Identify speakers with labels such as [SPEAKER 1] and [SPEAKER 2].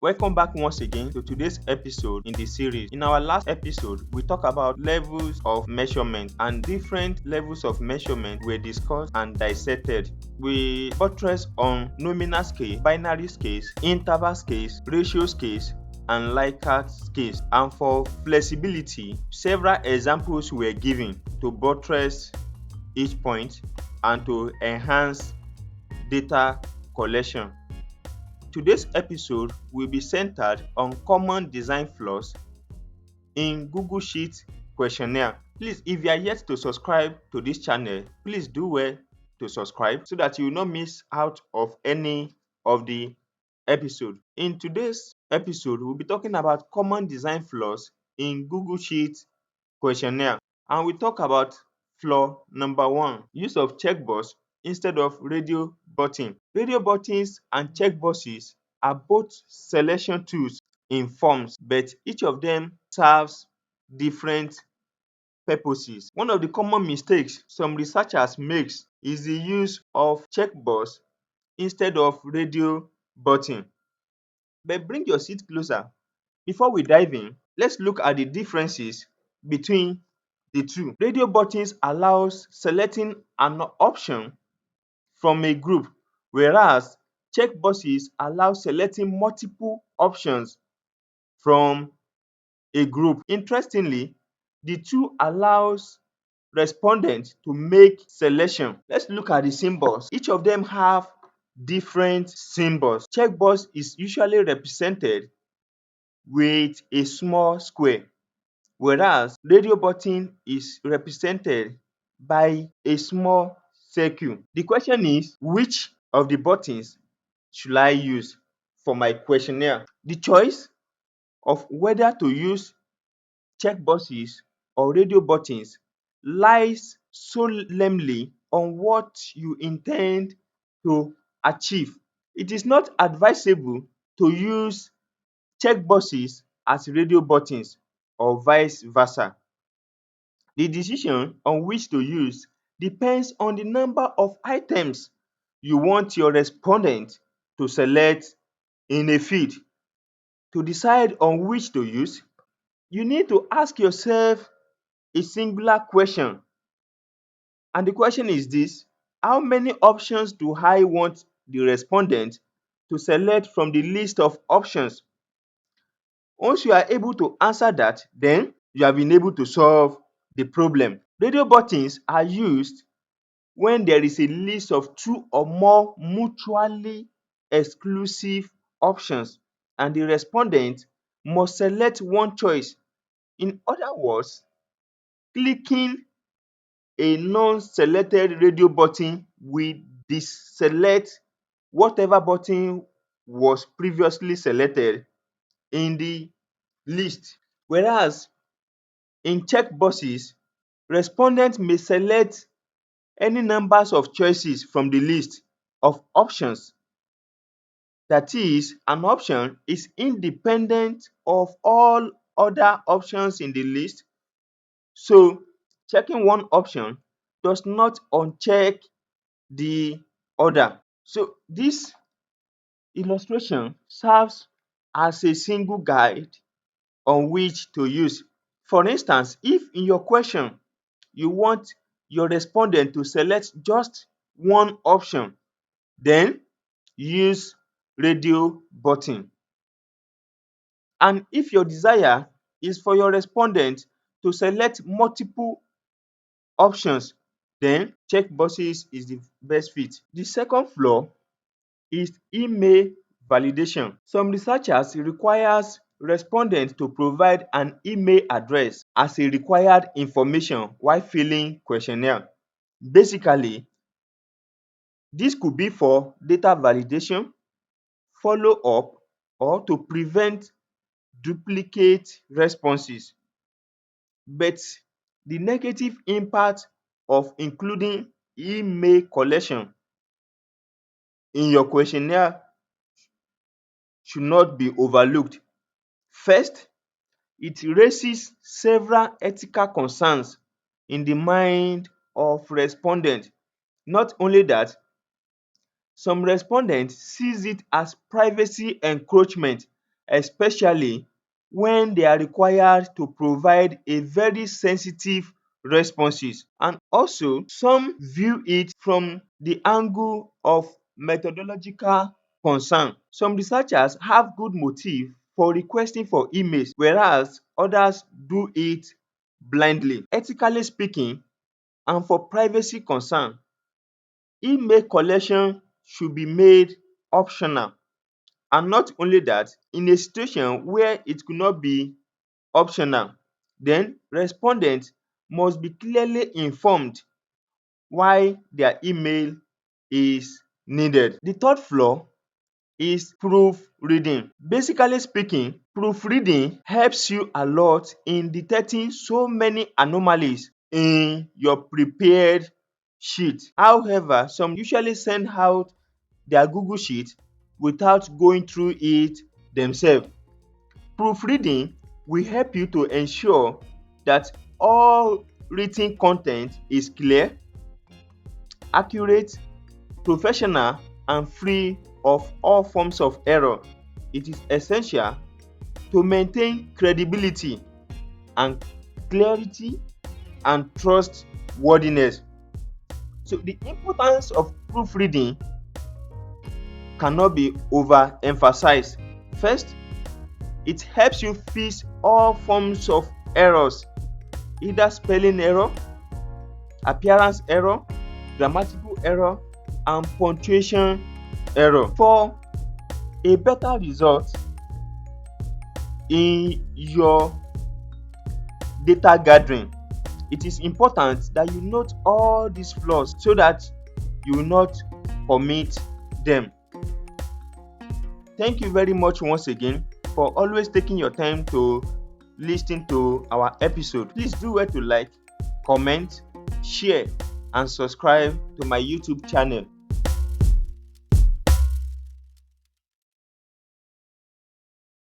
[SPEAKER 1] Welcome back once again to today's episode in the series. In our last episode, we talked about levels of measurement, and different levels of measurement were discussed and dissected. We buttressed on nominal scale, binary scales, interval scales, ratio scales, and Likert scales. And for flexibility, several examples were given to buttress each point and to enhance data collection. Today's episode will be centered on common design flaws in Google Sheets questionnaire. Please, if you are yet to subscribe to this channel, please do well to subscribe so that you will not miss out of any of the episode. In today's episode, we'll be talking about common design flaws in Google Sheets questionnaire, and we talk about flaw number 1: use of checkbox instead of radio button. Radio buttons and checkboxes are both selection tools in forms, but each of them serves different purposes. One of the common mistakes some researchers make is the use of checkbox instead of radio button. But bring your seat closer. Before we dive in, let's look at the differences between the two. Radio buttons allows selecting an option from a group, whereas checkboxes allow selecting multiple options from a group. Interestingly, the two allows respondents to make selection. Let's look at the symbols. Each of them have different symbols. Checkbox is usually represented with a small square, whereas radio button is represented by a small circle. The question is, which of the buttons should I use for my questionnaire? The choice of whether to use checkboxes or radio buttons lies solemnly on what you intend to achieve. It is not advisable to use checkboxes as radio buttons or vice versa. The decision on which to use depends on the number of items you want your respondent to select in a field. To decide on which to use, you need to ask yourself a singular question, and the question is this: how many options do I want the respondent to select from the list of options? Once you are able to answer that, then you have been able to solve the problem. Radio buttons are used when there is a list of two or more mutually exclusive options and the respondent must select one choice. In other words, clicking a non-selected radio button will deselect whatever button was previously selected in the list. Whereas in checkboxes, respondents may select any numbers of choices from the list of options. That is, an option is independent of all other options in the list. So, checking one option does not uncheck the other. So, this illustration serves as a single guide on which to use. For instance, if in your question you want your respondent to select just one option, then use radio button. And if your desire is for your respondent to select multiple options, then checkboxes is the best fit. The second flaw is email validation. Some researchers requires respondents to provide an email address as a required information while filling questionnaire. Basically, this could be for data validation, follow-up, or to prevent duplicate responses. But the negative impact of including email collection in your questionnaire should not be overlooked. First, it raises several ethical concerns in the mind of respondents. Not only that, some respondents sees it as privacy encroachment especially when they are required to provide a very sensitive responses. And also, some view it from the angle of methodological concern. Some researchers have good motive for requesting for emails, whereas others do it blindly. Ethically speaking, and for privacy concern, email collection should be made optional. And not only that, in a situation where it could not be optional, then respondents must be clearly informed why their email is needed. The third flaw is proofreading. Basically speaking, proofreading helps you a lot in detecting so many anomalies in your prepared sheet. However, some usually send out their Google Sheet without going through it themselves. Proofreading will help you to ensure that all written content is clear, accurate, professional, and free of all forms of error. It is essential to maintain credibility and clarity and trustworthiness. So the importance of proofreading cannot be overemphasized. First, it helps you fix all forms of errors, either spelling error, appearance error, grammatical error, and punctuation error. For a better result in your data gathering, it is important that you note all these flaws so that you will not commit them. Thank you very much once again for always taking your time to listen to our episode. Please do well to like, comment, share, and subscribe to my YouTube channel.